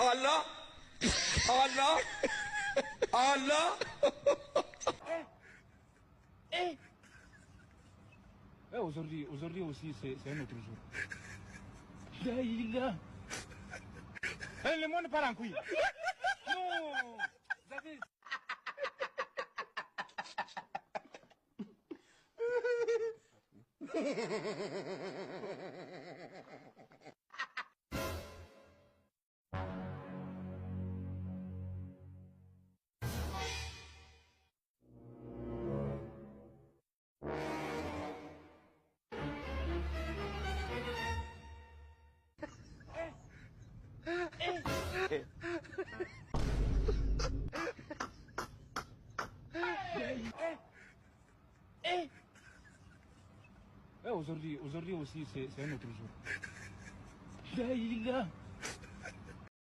Allah, Allah, Allah. Aujourd'hui aussi, c'est un autre jour. Daïla. Le monde part en couille. Non. Vous avez... Aujourd'hui aussi, c'est un autre jour. Daïla.